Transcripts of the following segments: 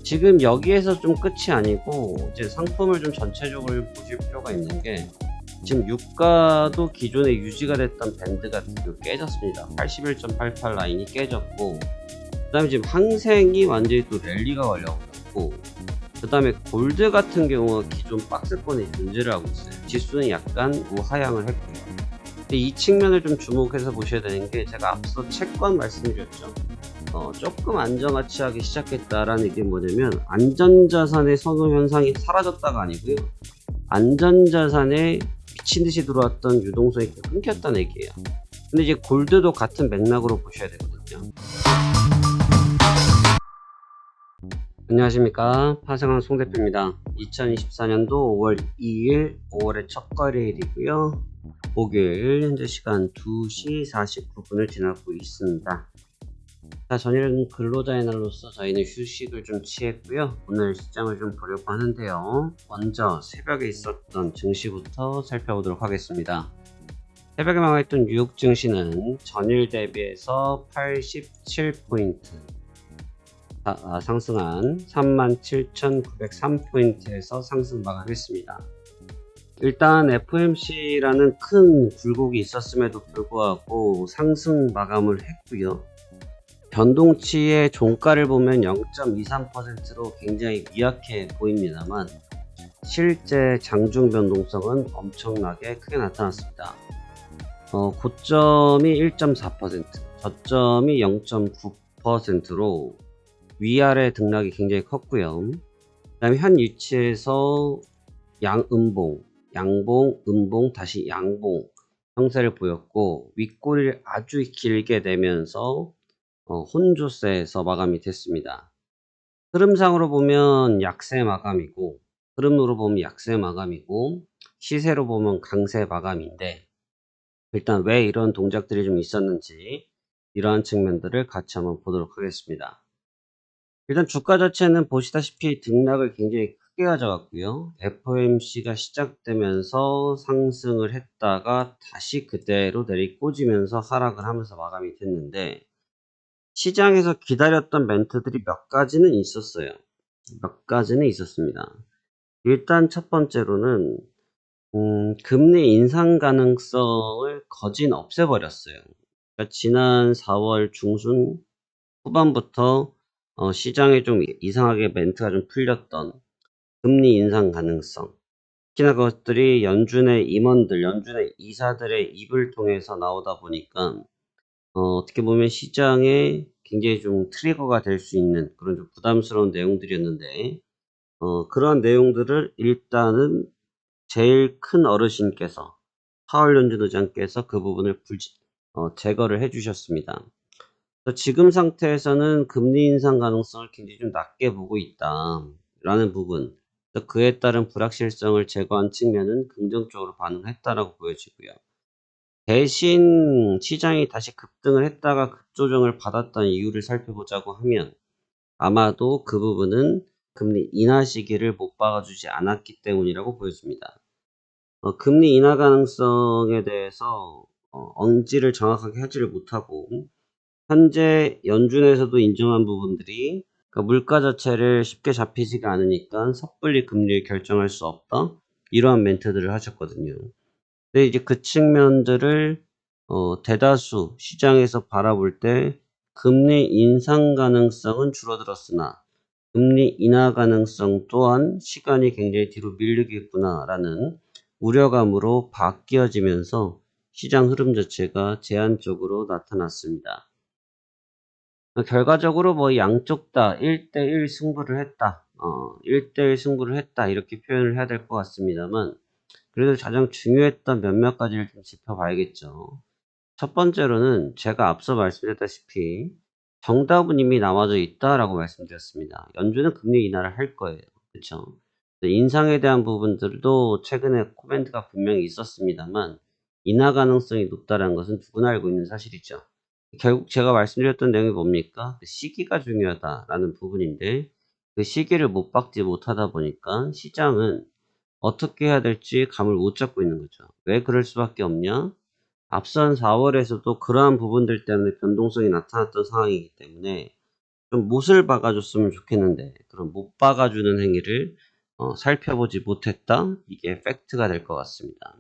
지금 여기에서 좀 끝이 아니고 이제 상품을 좀 전체적으로 보실 필요가 있는 게, 지금 유가도 기존에 유지가 됐던 밴드가 깨졌습니다. 81.88 라인이 깨졌고, 그 다음에 지금 항생이 완전히 또 랠리가 걸려갖고, 그 다음에 골드 같은 경우가 기존 박스권에 존재를 하고 있어요. 지수는 약간 우하향을 했고요. 근데 이 측면을 좀 주목해서 보셔야 되는 게, 제가 앞서 채권 말씀드렸죠. 조금 안정화치하기 시작했다라는 게 뭐냐면, 안전자산의 선호 현상이 사라졌다가 아니고요, 안전자산에 미친듯이 들어왔던 유동성이 끊겼다는 얘기예요. 근데 이제 골드도 같은 맥락으로 보셔야 되거든요. 안녕하십니까, 파생왕 송대표입니다. 2024년도 5월 2일 5월의 첫 거래일이고요, 목요일 현재 시간 2시 49분을 지나고 있습니다. 자, 전일은 근로자의 날로서 저희는 휴식을 좀 취했고요, 오늘 시장을 좀 보려고 하는데요. 먼저 새벽에 있었던 증시부터 살펴보도록 하겠습니다. 새벽에 망했던 뉴욕 증시는 전일 대비해서 87포인트 상승한 37,903포인트에서 상승 마감했습니다. 일단 FOMC라는 큰 굴곡이 있었음에도 불구하고 상승 마감을 했고요. 변동치의 종가를 보면 0.23%로 굉장히 미약해 보입니다만, 실제 장중 변동성은 엄청나게 크게 나타났습니다. 고점이 1.4%, 저점이 0.9%로 위아래 등락이 굉장히 컸고요. 그 다음에 현 위치에서 양음봉, 음봉, 다시 양봉 형태를 보였고, 윗꼬리를 아주 길게 내면서 혼조세에서 마감이 됐습니다. 흐름상으로 보면 약세 마감이고, 흐름으로 보면 약세 마감이고, 시세로 보면 강세 마감인데, 일단 왜 이런 동작들이 좀 있었는지 이러한 측면들을 같이 한번 보도록 하겠습니다. 일단 주가 자체는 보시다시피 등락을 굉장히 크게 가져갔고요. FOMC가 시작되면서 상승을 했다가 다시 그대로 내리꽂으면서 하락을 하면서 마감이 됐는데, 시장에서 기다렸던 멘트들이 몇 가지는 있었어요. 몇 가지는 있었습니다. 일단 첫 번째로는 금리 인상 가능성을 거진 없애버렸어요. 그러니까 지난 4월 중순 후반부터 시장에 좀 이상하게 멘트가 좀 풀렸던 금리 인상 가능성, 특히나 그것들이 연준의 임원들, 연준의 이사들의 입을 통해서 나오다 보니까 어떻게 보면 시장에 굉장히 좀 트리거가 될 수 있는 그런 좀 부담스러운 내용들이었는데, 그러한 내용들을 일단은 제일 큰 어르신께서, 파월 연준 의장께서 그 부분을 제거를 해주셨습니다. 지금 상태에서는 금리 인상 가능성을 굉장히 좀 낮게 보고 있다라는 부분, 그에 따른 불확실성을 제거한 측면은 긍정적으로 반응했다라고 보여지고요. 대신 시장이 다시 급등을 했다가 급조정을 받았던 이유를 살펴보자고 하면, 아마도 그 부분은 금리 인하 시기를 못 박아주지 않았기 때문이라고 보여집니다. 금리 인하 가능성에 대해서 언지를 정확하게 하지를 못하고, 현재 연준에서도 인정한 부분들이, 그러니까 물가 자체를 쉽게 잡히지가 않으니까 섣불리 금리를 결정할 수 없다, 이러한 멘트들을 하셨거든요. 근데 이제 그 측면들을 대다수 시장에서 바라볼 때 금리 인상 가능성은 줄어들었으나 금리 인하 가능성 또한 시간이 굉장히 뒤로 밀리겠구나라는 우려감으로 바뀌어지면서 시장 흐름 자체가 제한적으로 나타났습니다. 결과적으로 뭐 양쪽 다 1대1 승부를 했다, 1대1 승부를 했다, 이렇게 표현을 해야 될 것 같습니다만, 그래도 가장 중요했던 몇몇 가지를 좀 짚어봐야겠죠. 첫 번째로는 제가 앞서 말씀드렸다시피 정답은 이미 나와져 있다라고 말씀드렸습니다. 연준은 금리 인하를 할 거예요. 그렇죠? 인상에 대한 부분들도 최근에 코멘트가 분명히 있었습니다만, 인하 가능성이 높다는 것은 누구나 알고 있는 사실이죠. 결국 제가 말씀드렸던 내용이 뭡니까? 그 시기가 중요하다라는 부분인데, 그 시기를 못 박지 못하다 보니까 시장은 어떻게 해야 될지 감을 못 잡고 있는 거죠. 왜 그럴 수밖에 없냐? 앞선 4월에서도 그러한 부분들 때문에 변동성이 나타났던 상황이기 때문에 좀 못을 박아줬으면 좋겠는데 그런 못 박아주는 행위를 살펴보지 못했다. 이게 팩트가 될 것 같습니다.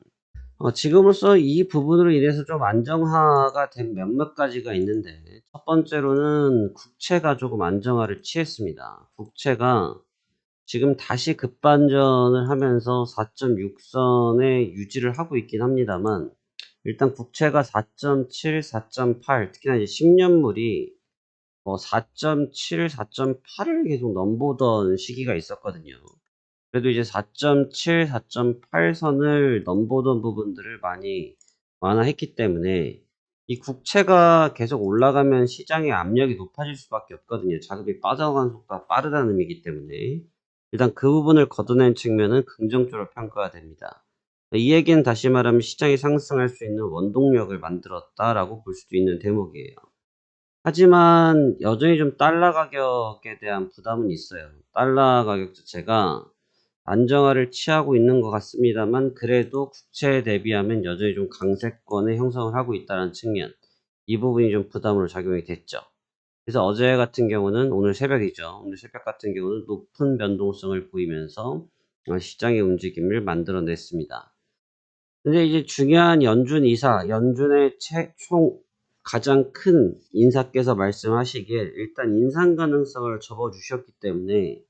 지금으로서 이 부분으로 인해서 좀 안정화가 된 몇몇 가지가 있는데 첫 번째로는 국채가 조금 안정화를 취했습니다. 국채가 지금 다시 급반전을 하면서 4.6선에 유지를 하고 있긴 합니다만 일단 국채가 4.7, 4.8 특히나 이제 10년물이 4.7, 4.8을 계속 넘보던 시기가 있었거든요. 그래도 이제 4.7, 4.8 선을 넘보던 부분들을 많이 완화했기 때문에 이 국채가 계속 올라가면 시장의 압력이 높아질 수밖에 없거든요. 자금이 빠져나가는 속도가 빠르다는 의미이기 때문에 일단 그 부분을 걷어낸 측면은 긍정적으로 평가가 됩니다. 이 얘기는 다시 말하면 시장이 상승할 수 있는 원동력을 만들었다라고 볼 수도 있는 대목이에요. 하지만 여전히 좀 달러 가격에 대한 부담은 있어요. 달러 가격 자체가 안정화를 취하고 있는 것 같습니다만 그래도 국채에 대비하면 여전히 좀 강세권을 형성을 하고 있다는 측면, 이 부분이 좀 부담으로 작용이 됐죠. 그래서 어제 같은 경우는 오늘 새벽이죠. 오늘 새벽 같은 경우는 높은 변동성을 보이면서 시장의 움직임을 만들어냈습니다. 근데 이제 중요한 연준의 총 가장 큰 인사께서 말씀하시기에 일단 인상 가능성을 접어주셨기 때문에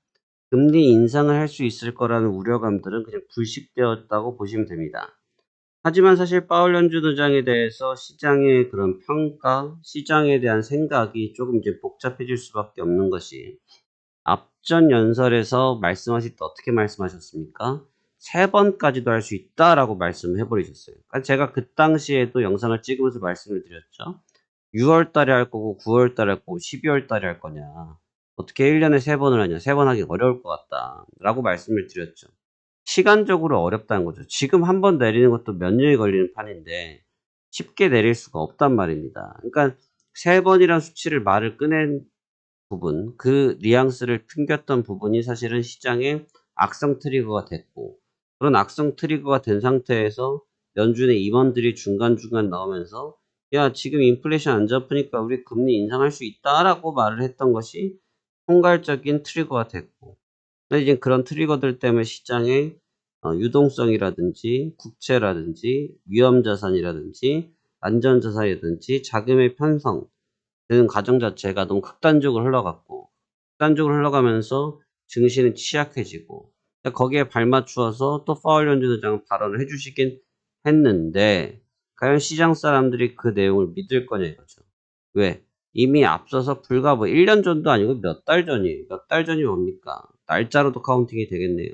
금리 인상을 할 수 있을 거라는 우려감들은 그냥 불식되었다고 보시면 됩니다. 하지만 사실 파월 연준 의장에 대해서 시장의 그런 평가, 시장에 대한 생각이 조금 이제 복잡해질 수밖에 없는 것이 앞전 연설에서 말씀하실 때 어떻게 말씀하셨습니까? 3번까지도 할 수 있다라고 말씀해 버리셨어요. 그러니까 제가 그 당시에도 영상을 찍으면서 말씀을 드렸죠. 6월 달에 할 거고 9월 달에 할 거고 12월 달에 할 거냐. 어떻게 1년에 3번을 하냐. 3번 하기 어려울 것 같다. 라고 말씀을 드렸죠. 시간적으로 어렵다는 거죠. 지금 한 번 내리는 것도 몇 년이 걸리는 판인데 쉽게 내릴 수가 없단 말입니다. 그러니까 3번이란 수치를 말을 꺼낸 부분, 그 뉘앙스를 튕겼던 부분이 사실은 시장의 악성 트리거가 됐고 그런 악성 트리거가 된 상태에서 연준의 임원들이 중간중간 나오면서 야 지금 인플레이션 안 잡으니까 우리 금리 인상할 수 있다라고 말을 했던 것이 총괄적인 트리거가 됐고 근데 이제 그런 트리거들 때문에 시장의 유동성이라든지 국채라든지 위험자산이라든지 안전자산이라든지 자금의 편성 되는 과정 자체가 너무 극단적으로 흘러갔고 극단적으로 흘러가면서 증시는 취약해지고 거기에 발맞추어서 또 파월 연준 의장은 발언을 해주시긴 했는데 과연 시장 사람들이 그 내용을 믿을 거냐 이거죠. 왜? 이미 앞서서 불과 1년 전도 아니고 몇 달 전이에요. 몇 달 전이 뭡니까? 날짜로도 카운팅이 되겠네요.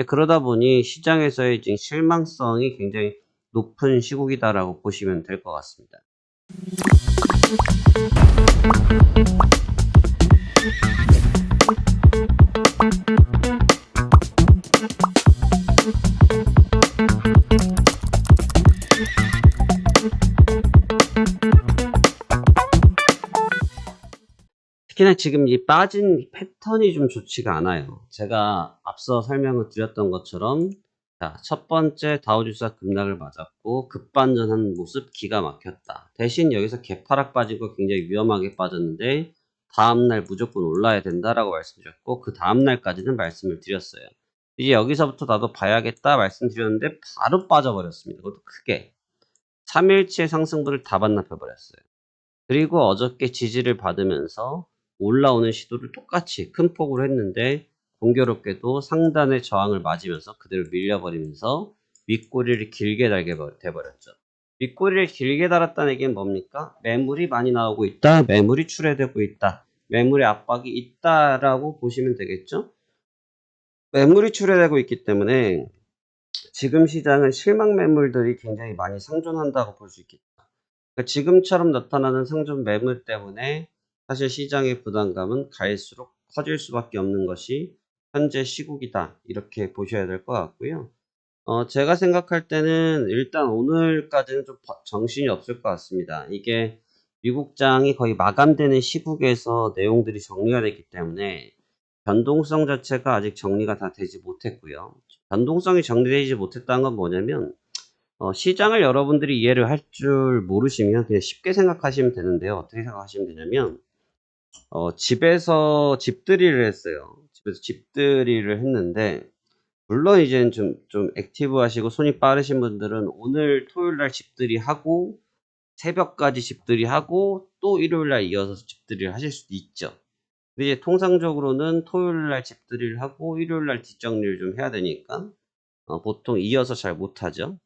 그러다 보니 시장에서의 지금 실망성이 굉장히 높은 시국이다라고 보시면 될 것 같습니다. 특히나 지금 이 빠진 패턴이 좀 좋지가 않아요. 제가 앞서 설명을 드렸던 것처럼 첫 번째 다우지수가 급락을 맞았고 급반전하는 모습 기가 막혔다. 대신 여기서 개파락 빠진 거 굉장히 위험하게 빠졌는데 다음날 무조건 올라야 된다라고 말씀드렸고 그 다음날까지는 말씀을 드렸어요. 이제 여기서부터 나도 봐야겠다 말씀드렸는데 바로 빠져버렸습니다. 그것도 크게 3일치의 상승분을 다 반납해버렸어요. 그리고 어저께 지지를 받으면서 올라오는 시도를 똑같이 큰 폭으로 했는데 공교롭게도 상단의 저항을 맞으면서 그대로 밀려버리면서 윗꼬리를 길게 달게 돼버렸죠. 윗꼬리를 길게 달았다는 얘기는 뭡니까? 매물이 많이 나오고 있다. 매물이 출회되고 있다. 매물의 압박이 있다라고 보시면 되겠죠. 매물이 출회되고 있기 때문에 지금 시장은 실망 매물들이 굉장히 많이 상존한다고 볼 수 있겠다. 그러니까 지금처럼 나타나는 상존 매물 때문에 사실 시장의 부담감은 갈수록 커질 수밖에 없는 것이 현재 시국이다. 이렇게 보셔야 될 것 같고요. 제가 생각할 때는 일단 오늘까지는 좀 정신이 없을 것 같습니다. 이게 미국장이 거의 마감되는 시국에서 내용들이 정리가 됐기 때문에 변동성 자체가 아직 정리가 다 되지 못했고요. 변동성이 정리되지 못했다는 건 뭐냐면 시장을 여러분들이 이해를 할 줄 모르시면 그냥 쉽게 생각하시면 되는데요. 어떻게 생각하시면 되냐면 집에서 집들이를 했어요. 집에서 집들이를 했는데 물론 이제는 좀 액티브하시고 손이 빠르신 분들은 오늘 토요일 날 집들이하고 새벽까지 집들이하고 또 일요일 날 이어서 집들이를 하실 수도 있죠. 근데 이제 통상적으로는 토요일 날 집들이를 하고 일요일 날 뒷정리를 좀 해야 되니까 보통 이어서 잘 못하죠.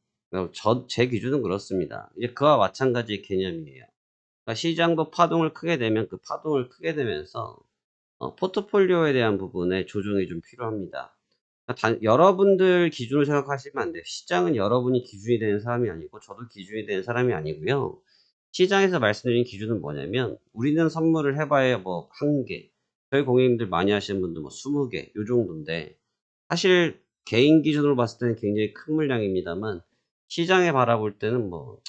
제 기준은 그렇습니다. 이제 그와 마찬가지의 개념이에요. 그러니까 시장도 파동을 크게 내면 그 파동을 크게 내면서 포트폴리오에 대한 부분에 조정이 좀 필요합니다. 그러니까 여러분들 기준으로 생각하시면 안 돼요. 시장은 여러분이 기준이 되는 사람이 아니고 저도 기준이 되는 사람이 아니고요. 시장에서 말씀드린 기준은 뭐냐면 우리는 선물을 해봐야 뭐 1개, 저희 고객님들 많이 하시는 분들 뭐 20개 요 정도인데 사실 개인 기준으로 봤을 때는 굉장히 큰 물량입니다만 시장에 바라볼 때는 뭐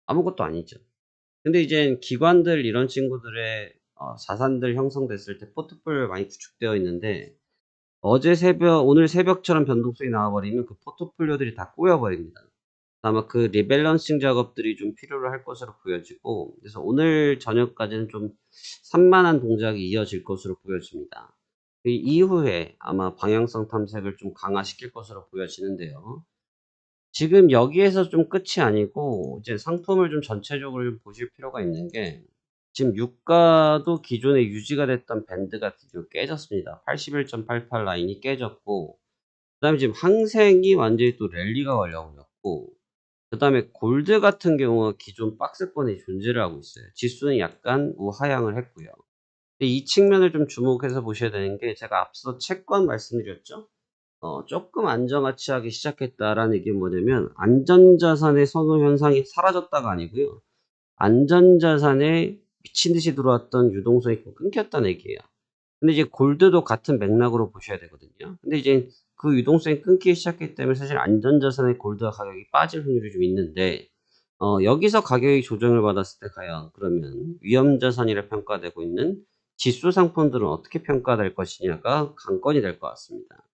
아무것도 아니죠. 근데 이제 기관들 이런 친구들의 자산들 형성됐을 때 포트폴리오가 많이 구축되어 있는데 오늘 새벽처럼 변동성이 나와버리면 그 포트폴리오들이 다 꼬여버립니다. 아마 그 리밸런싱 작업들이 좀 필요로 할 것으로 보여지고 그래서 오늘 저녁까지는 좀 산만한 동작이 이어질 것으로 보여집니다. 그 이후에 아마 방향성 탐색을 좀 강화시킬 것으로 보여지는데요. 지금 여기에서 좀 끝이 아니고 이제 상품을 좀 전체적으로 좀 보실 필요가 있는 게 지금 유가도 기존에 유지가 됐던 밴드가 드디어 깨졌습니다. 81.88 라인이 깨졌고 그다음에 지금 항생이 완전히 또 랠리가 걸려버렸고 그다음에 골드 같은 경우가 기존 박스권에 존재를 하고 있어요. 지수는 약간 우하향을 했고요. 근데 이 측면을 좀 주목해서 보셔야 되는 게 제가 앞서 채권 말씀드렸죠. 조금 안정화치하기 시작했다라는 얘기는 뭐냐면 안전자산의 선호 현상이 사라졌다가 아니고요. 안전자산에 미친 듯이 들어왔던 유동성이 끊겼다는 얘기예요. 근데 이제 골드도 같은 맥락으로 보셔야 되거든요. 근데 이제 그 유동성이 끊기기 시작했기 때문에 사실 안전자산의 골드 가격이 빠질 확률이 좀 있는데 여기서 가격이 조정을 받았을 때 과연 그러면 위험자산이라 평가되고 있는 지수 상품들은 어떻게 평가될 것이냐가 관건이 될 것 같습니다.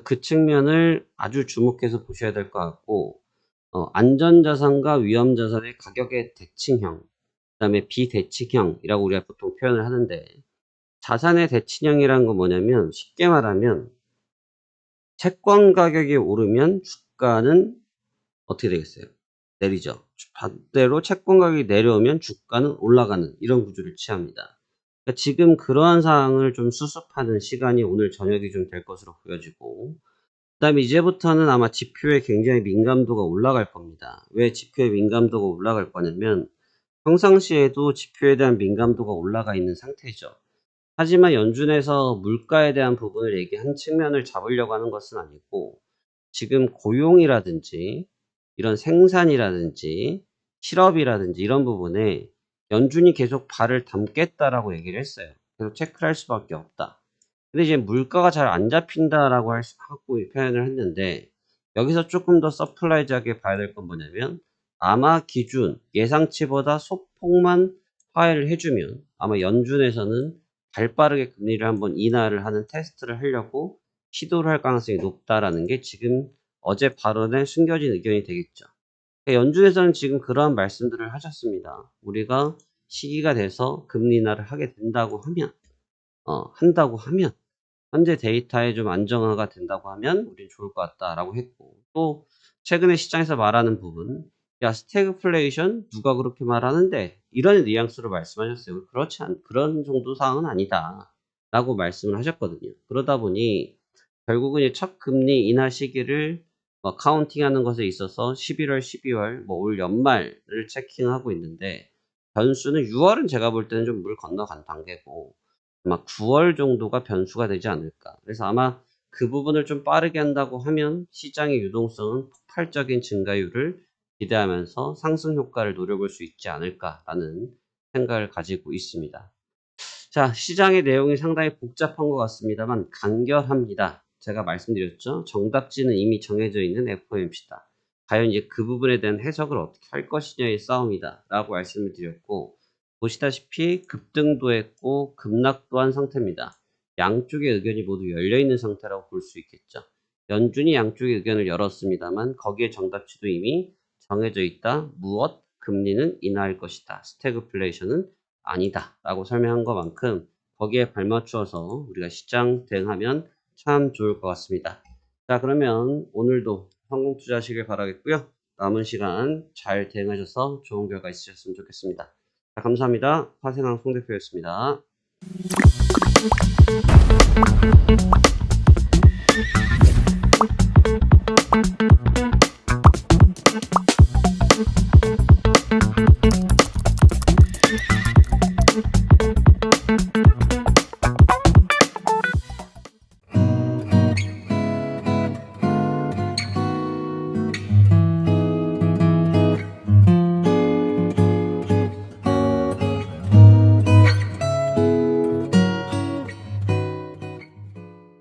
그 측면을 아주 주목해서 보셔야 될 것 같고 안전자산과 위험자산의 가격의 대칭형 그다음에 비대칭형이라고 우리가 보통 표현을 하는데 자산의 대칭형이라는 건 뭐냐면 쉽게 말하면 채권 가격이 오르면 주가는 어떻게 되겠어요? 내리죠. 반대로 채권 가격이 내려오면 주가는 올라가는 이런 구조를 취합니다. 그러니까 지금 그러한 상황을 좀 수습하는 시간이 오늘 저녁이 좀 될 것으로 보여지고 그다음에 이제부터는 아마 지표에 굉장히 민감도가 올라갈 겁니다. 왜 지표에 민감도가 올라갈 거냐면 평상시에도 지표에 대한 민감도가 올라가 있는 상태죠. 하지만 연준에서 물가에 대한 부분을 얘기한 측면을 잡으려고 하는 것은 아니고 지금 고용이라든지 이런 생산이라든지 실업이라든지 이런 부분에 연준이 계속 발을 담겠다라고 얘기를 했어요. 계속 체크를 할 수밖에 없다. 근데 이제 물가가 잘 안 잡힌다라고 하고 표현을 했는데 여기서 조금 더 서프라이즈하게 봐야 될 건 뭐냐면 아마 기준 예상치보다 소폭만 하회를 해주면 아마 연준에서는 발빠르게 금리를 한번 인하를 하는 테스트를 하려고 시도를 할 가능성이 높다라는 게 지금 어제 발언에 숨겨진 의견이 되겠죠. 연준에서는 지금 그러한 말씀들을 하셨습니다. 우리가 시기가 돼서 금리 인하를 하게 된다고 하면 한다고 하면 현재 데이터에 좀 안정화가 된다고 하면 우린 좋을 것 같다라고 했고 또 최근에 시장에서 말하는 부분 야 스태그플레이션 누가 그렇게 말하는데 이런 뉘앙스로 말씀하셨어요. 그런 정도 상황은 아니다 라고 말씀을 하셨거든요. 그러다 보니 결국은 이첫 금리 인하 시기를 카운팅하는 것에 있어서 11월, 12월 뭐 올 연말을 체킹하고 있는데 변수는 6월은 제가 볼 때는 좀 물 건너간 단계고 아마 9월 정도가 변수가 되지 않을까. 그래서 아마 그 부분을 좀 빠르게 한다고 하면 시장의 유동성은 폭발적인 증가율을 기대하면서 상승 효과를 노려볼 수 있지 않을까라는 생각을 가지고 있습니다. 자, 시장의 내용이 상당히 복잡한 것 같습니다만 간결합니다. 제가 말씀드렸죠. 정답지는 이미 정해져 있는 FOMC다. 과연 이제 그 부분에 대한 해석을 어떻게 할 것이냐의 싸움이다. 라고 말씀을 드렸고 보시다시피 급등도 했고 급락도 한 상태입니다. 양쪽의 의견이 모두 열려있는 상태라고 볼 수 있겠죠. 연준이 양쪽의 의견을 열었습니다만 거기에 정답지도 이미 정해져 있다. 무엇? 금리는 인하할 것이다. 스태그플레이션은 아니다 라고 설명한 것만큼 거기에 발맞추어서 우리가 시장 대응하면 참 좋을 것 같습니다. 자, 그러면 오늘도 성공 투자하시길 바라겠고요. 남은 시간 잘 대응하셔서 좋은 결과 있으셨으면 좋겠습니다. 자, 감사합니다. 화생왕 송 대표였습니다.